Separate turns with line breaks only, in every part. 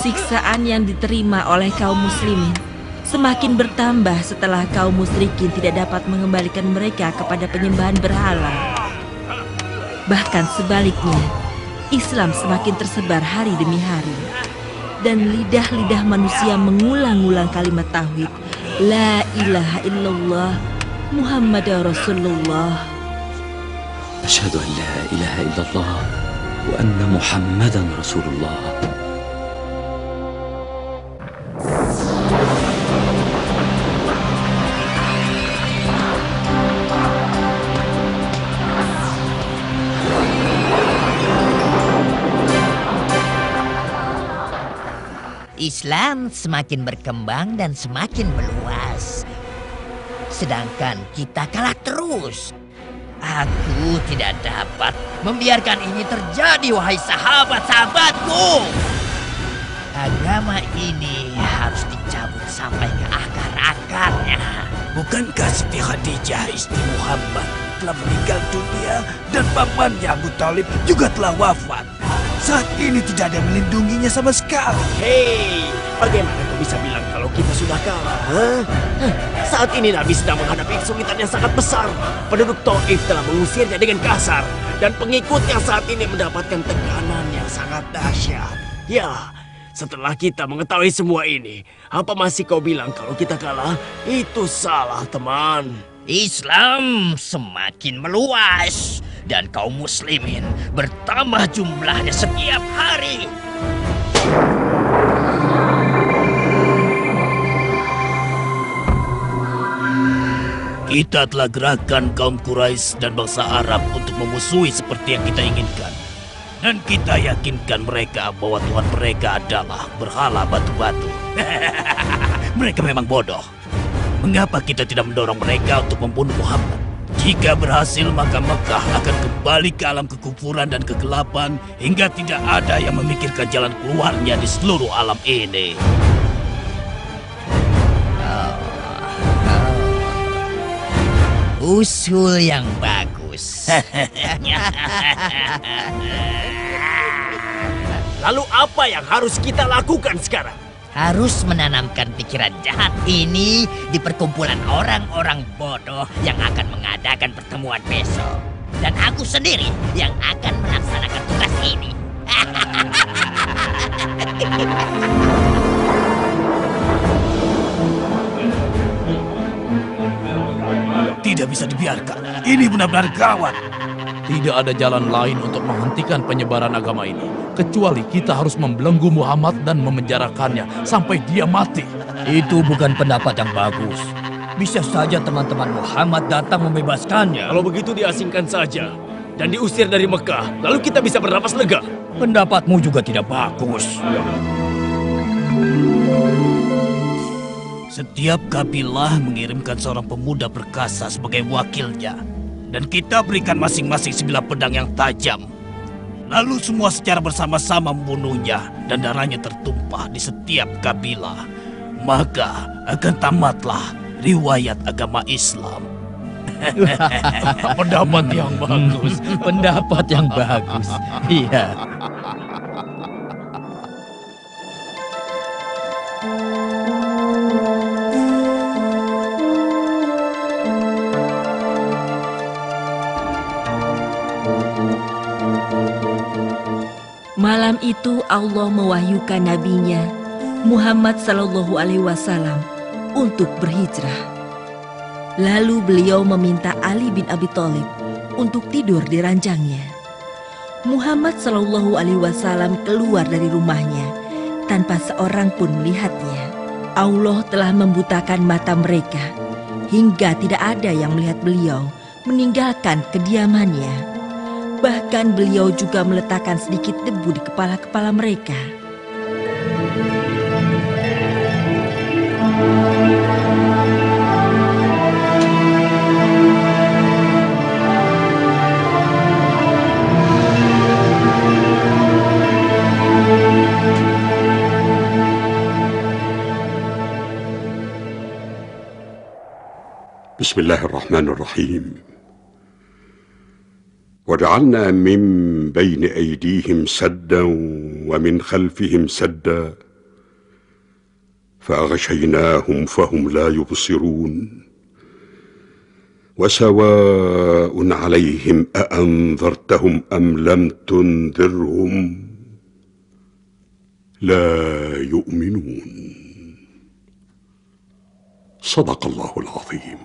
Siksaan yang diterima oleh kaum muslimin semakin bertambah setelah kaum musyrikin tidak dapat mengembalikan mereka kepada penyembahan berhala. Bahkan sebaliknya, Islam semakin tersebar hari demi hari. Dan lidah-lidah manusia mengulang-ulang kalimat tauhid, La ilaha illallah, Muhammad Rasulullah.
Asyhadu an la ilaha illallah wa anna Muhammadan Rasulullah.
Islam semakin berkembang dan semakin meluas. Sedangkan kita kalah terus. Aku tidak dapat membiarkan ini terjadi, wahai sahabat-sahabatku. Agama ini harus dicabut sampai ke akar-akarnya.
Bukankah Siti Khadijah istri Muhammad telah meninggal dunia dan pamannya Abu Talib juga telah wafat? Saat ini tidak ada yang melindunginya sama sekali.
Hei, bagaimana kau bisa bilang kalau kita sudah kalah? Saat ini Nabi sedang menghadapi kesulitan yang sangat besar. Penduduk Taif telah mengusirnya dengan kasar. Dan pengikutnya saat ini mendapatkan tekanan yang sangat dahsyat. Ya, setelah kita mengetahui semua ini, apa masih kau bilang kalau kita kalah? Itu salah, teman.
Islam semakin meluas. Dan kaum muslimin bertambah jumlahnya setiap hari.
Kita telah gerakan kaum Quraisy dan bangsa Arab untuk memusuhi seperti yang kita inginkan. Dan kita yakinkan mereka bahwa Tuhan mereka adalah berhala batu-batu. Mereka memang bodoh. Mengapa kita tidak mendorong mereka untuk membunuh Muhammad? Jika berhasil, maka Mekah akan kembali ke alam kekufuran dan kegelapan hingga tidak ada yang memikirkan jalan keluarnya di seluruh alam ini.
Usul yang bagus.
Lalu apa yang harus kita lakukan sekarang?
Harus menanamkan pikiran jahat ini di perkumpulan orang-orang bodoh yang akan mengadakan pertemuan besok. Dan aku sendiri yang akan melaksanakan tugas ini.
Tidak bisa dibiarkan. Ini benar-benar gawat.
Tidak ada jalan lain untuk menghentikan penyebaran agama ini, kecuali kita harus membelenggu Muhammad dan memenjarakannya sampai dia mati.
Itu bukan pendapat yang bagus. Bisa saja teman-teman Muhammad datang membebaskannya.
Kalau begitu diasingkan saja dan diusir dari Mekah, lalu kita bisa bernapas lega.
Pendapatmu juga tidak bagus.
Setiap kabilah mengirimkan seorang pemuda perkasa sebagai wakilnya. Dan kita berikan masing-masing sebilah pedang yang tajam. Lalu semua secara bersama-sama membunuhnya dan darahnya tertumpah di setiap kabilah. Maka akan tamatlah riwayat agama Islam.
Pendapat yang bagus.
Pendapat yang bagus. Iya.
Malam itu Allah mewahyukan nabinya Muhammad Sallallahu Alaihi Wasallam untuk berhijrah. Lalu beliau meminta Ali bin Abi Thalib untuk tidur di ranjangnya. Muhammad Sallallahu Alaihi Wasallam keluar dari rumahnya tanpa seorang pun melihatnya. Allah telah membutakan mata mereka hingga tidak ada yang melihat beliau meninggalkan kediamannya. Bahkan beliau juga meletakkan sedikit debu di kepala-kepala mereka.
Bismillahirrahmanirrahim. وجعلنا من بين أيديهم سدا ومن خلفهم سدا فأغشيناهم فهم لا يبصرون وسواء عليهم أأنذرتهم أم لم تنذرهم لا يؤمنون. صدق الله العظيم.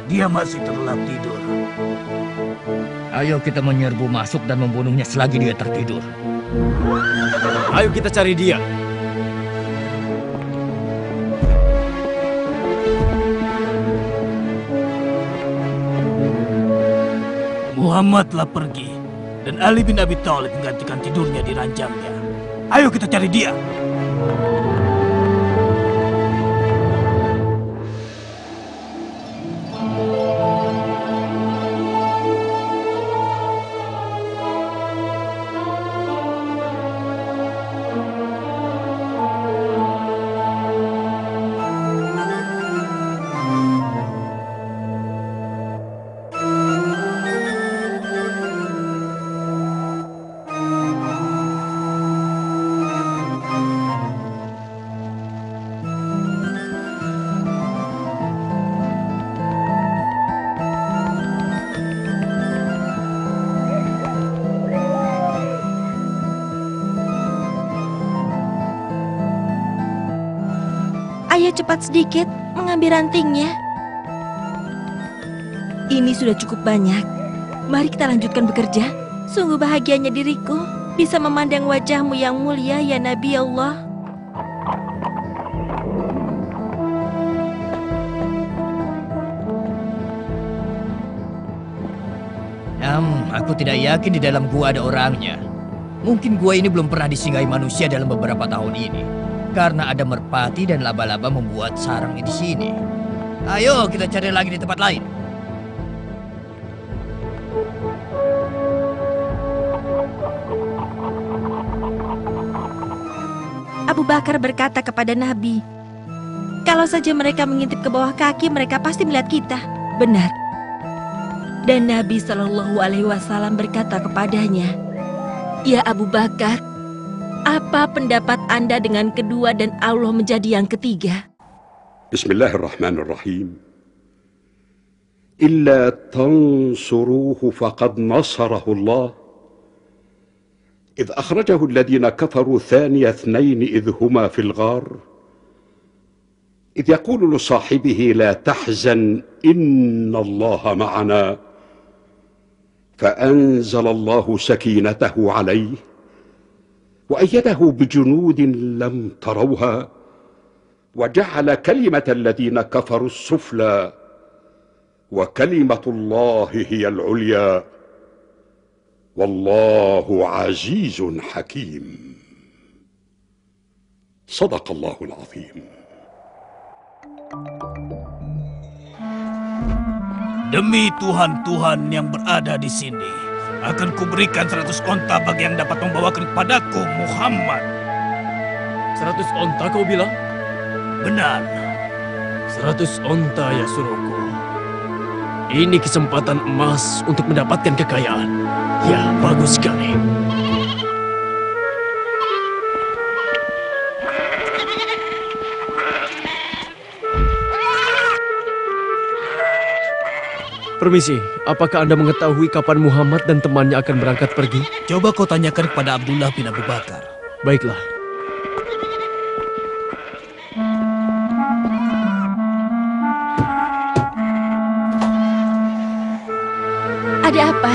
Dia masih terlelap tidur.
Ayo kita menyerbu masuk dan membunuhnya selagi dia tertidur.
Ayo kita cari dia.
Muhammad telah pergi dan Ali bin Abi Thalib menggantikan tidurnya di ranjangnya. Ayo kita cari dia.
Ayo cepat sedikit mengambil rantingnya. Ini sudah cukup banyak. Mari kita lanjutkan bekerja. Sungguh bahagianya diriku bisa memandang wajahmu yang mulia ya Nabi Allah.
Aku tidak yakin di dalam gua ada orangnya. Mungkin gua ini belum pernah disinggahi manusia dalam beberapa tahun ini. Karena ada merpati dan laba-laba membuat sarang di sini. Ayo kita cari lagi di tempat lain.
Abu Bakar berkata kepada Nabi, kalau saja mereka mengintip ke bawah kaki, mereka pasti melihat kita. Benar. Dan Nabi SAW berkata kepadanya, ya Abu Bakar, apa pendapat Anda dengan kedua dan Allah menjadi yang ketiga?
Bismillahirrahmanirrahim. Illa tansuruhu faqad nasarahu Allah. إذ أخرجه الذين كفروا ثاني اثنين إذ هما في الغار إذ يقول لصاحبه لا تحزن إن الله معنا فأنزل الله سكينته عليه وأيده بجنود لم تروها وجعل كلمة الذين كفروا السفلى وكلمة الله هي العليا والله عزيز حكيم. صدق الله العظيم.
Demi Tuhan-Tuhan yang berada di sini, akan kuberikan 100 onta bagi yang dapat membawakan kepadaku Muhammad.
100 onta kau bilang?
Benar.
100 onta ya suruhku. Ini kesempatan emas untuk mendapatkan kekayaan. Ya, bagus sekali. Permisi, apakah Anda mengetahui kapan Muhammad dan temannya akan berangkat pergi?
Coba kau tanyakan kepada Abdullah bin Abu Bakar.
Baiklah.
Ada apa?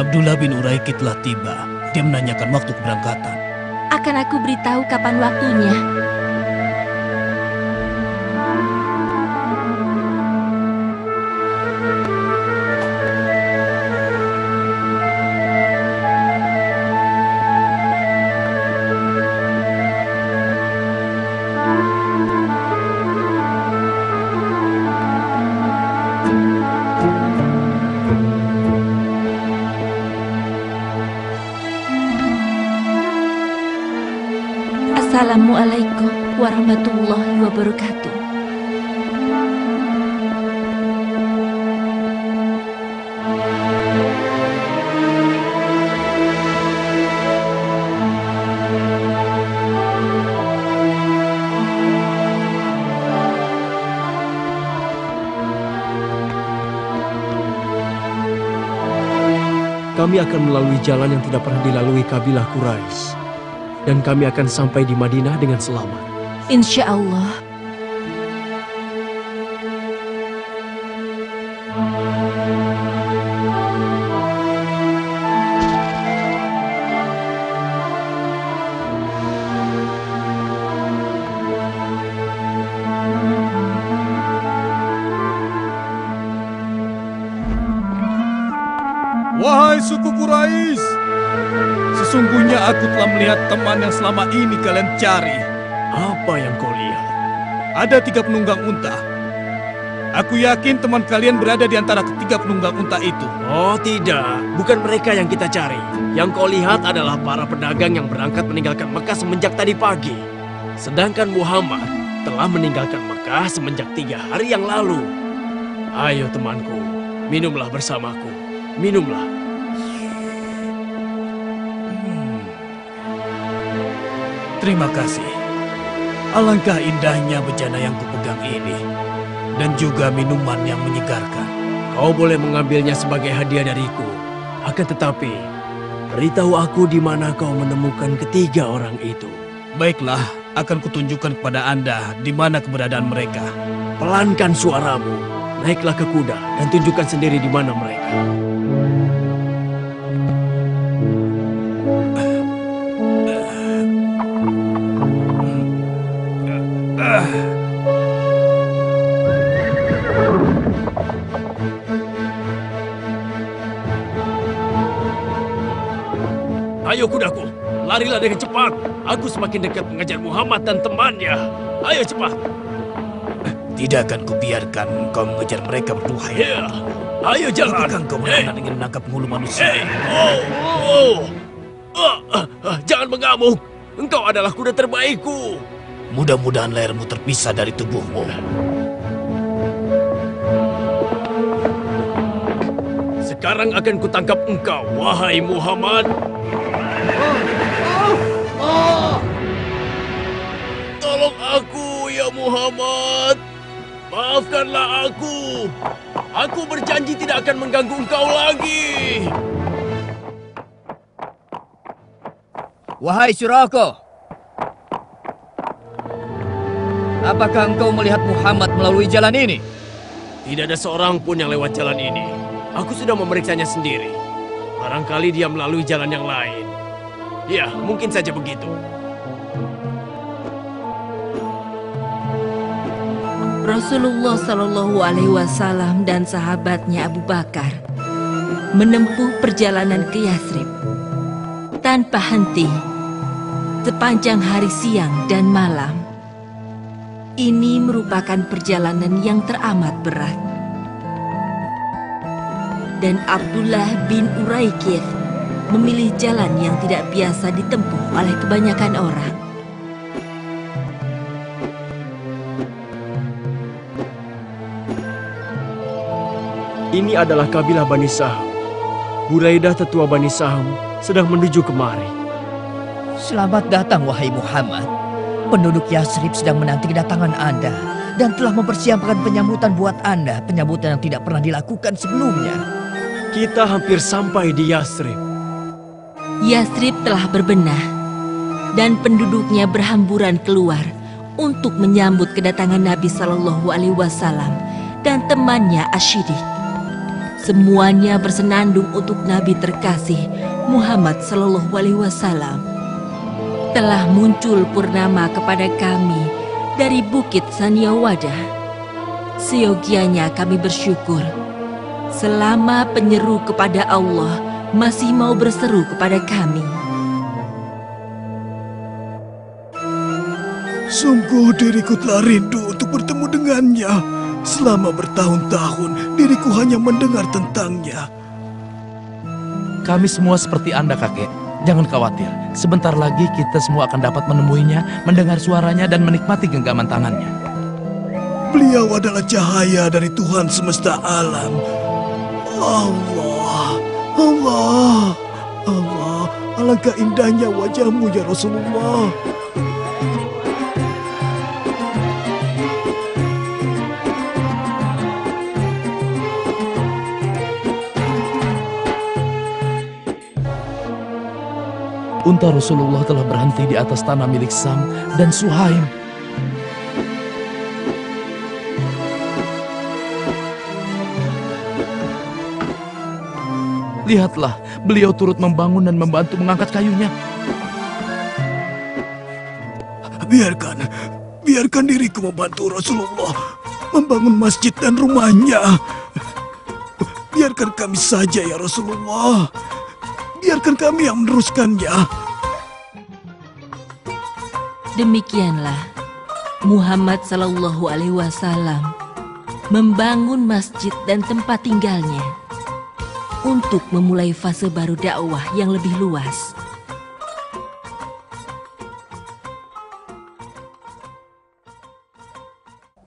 Abdullah bin Uraikid telah tiba. Dia menanyakan waktu keberangkatan.
Akan aku beritahu kapan waktunya. Assalamualaikum. warahmatullahi wabarakatuh.
Kami akan melalui jalan yang tidak pernah dilalui kabilah Quraisy. Dan kami akan sampai di Madinah dengan selamat.
Insya Allah.
Wahai suku Quraisy, sesungguhnya aku telah melihat teman yang selama ini kalian cari.
Apa yang kau lihat?
Ada 3 penunggang unta. Aku yakin teman kalian berada di antara ketiga penunggang unta itu.
Oh tidak, bukan mereka yang kita cari. Yang kau lihat adalah para pedagang yang berangkat meninggalkan Mekah semenjak tadi pagi. Sedangkan Muhammad telah meninggalkan Mekah semenjak 3 hari yang lalu. Ayo temanku, minumlah bersamaku. Minumlah.
Terima kasih. Alangkah indahnya bejana yang kupegang ini. Dan juga minuman yang menyegarkan.
Kau boleh mengambilnya sebagai hadiah dariku. Akan tetapi, beritahu aku di mana kau menemukan ketiga orang itu.
Baiklah, akan kutunjukkan kepada Anda di mana keberadaan mereka.
Pelankan suaramu. Naiklah ke kuda dan tunjukkan sendiri di mana mereka. Ayo kudaku, larilah dengan cepat. Aku semakin dekat mengejar Muhammad dan temannya. Ayo cepat.
Tidak akan kubiarkan kau mengejar mereka berdua.
Ya, ayo jalan.
Apakah kau benar ingin menangkap bulu manusia?
Jangan mengamuk. Engkau adalah kuda terbaikku.
Mudah-mudahan lehermu terpisah dari tubuhmu.
Sekarang akan kutangkap engkau, wahai Muhammad. Tolong aku, ya Muhammad. Maafkanlah aku. Aku berjanji tidak akan mengganggu engkau lagi.
Wahai Suraka, apakah engkau melihat Muhammad melalui jalan ini?
Tidak ada seorang pun yang lewat jalan ini. Aku sudah memeriksanya sendiri. Barangkali dia melalui jalan yang lain. Ya, mungkin saja begitu.
Rasulullah Shallallahu Alaihi Wasallam dan sahabatnya Abu Bakar menempuh perjalanan ke Yathrib tanpa henti sepanjang hari siang dan malam. Ini merupakan perjalanan yang teramat berat. Dan Abdullah bin Uraikith memilih jalan yang tidak biasa ditempuh oleh kebanyakan orang.
Ini adalah kabilah Bani Saham. Buraidah tetua Bani Saham sedang menuju kemari.
Selamat datang, wahai Muhammad. Penduduk Yathrib sedang menanti kedatangan Anda dan telah mempersiapkan penyambutan buat Anda, penyambutan yang tidak pernah dilakukan sebelumnya.
Kita hampir sampai di Yathrib.
Yathrib telah berbenah dan penduduknya berhamburan keluar untuk menyambut kedatangan Nabi Shallallahu Alaihi Wasallam dan temannya Ashidik. Semuanya bersenandung untuk Nabi terkasih Muhammad Sallallahu Alaihi Wasallam. Telah muncul purnama kepada kami dari Bukit Saniawadah. Seyogianya kami bersyukur selama penyeru kepada Allah masih mau berseru kepada kami.
Sungguh diriku telah rindu untuk bertemu dengannya. Selama bertahun-tahun, diriku hanya mendengar tentangnya.
Kami semua seperti Anda, kakek. Jangan khawatir, sebentar lagi kita semua akan dapat menemuinya, mendengar suaranya dan menikmati genggaman tangannya.
Beliau adalah cahaya dari Tuhan semesta alam. Allah, Allah, Allah, alangkah indahnya wajahmu ya Rasulullah.
Unta Rasulullah telah berhenti di atas tanah milik Sam dan Suhaim. Lihatlah, beliau turut membangun dan membantu mengangkat kayunya.
Biarkan diriku membantu Rasulullah membangun masjid dan rumahnya. Biarkan kami saja ya Rasulullah. Biarkan kami yang meneruskannya.
Demikianlah Muhammad Sallallahu Alaihi Wasallam membangun masjid dan tempat tinggalnya untuk memulai fase baru dakwah yang lebih luas.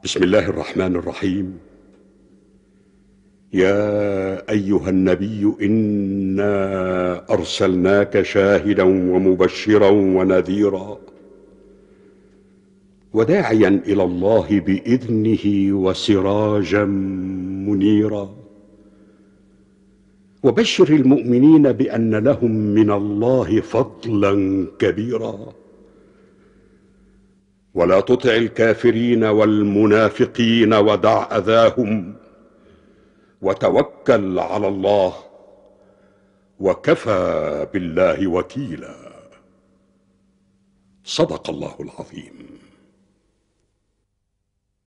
Bismillahirrahmanirrahim. يا أيها النبي إنا أرسلناك شاهدا ومبشرا ونذيرا وداعيا إلى الله بإذنه وسراجا منيرا وبشر المؤمنين بأن لهم من الله فضلا كبيرا ولا تطع الكافرين والمنافقين ودع أذاهم وتوكل على الله وكفى بالله وكيلا. صدق الله العظيم.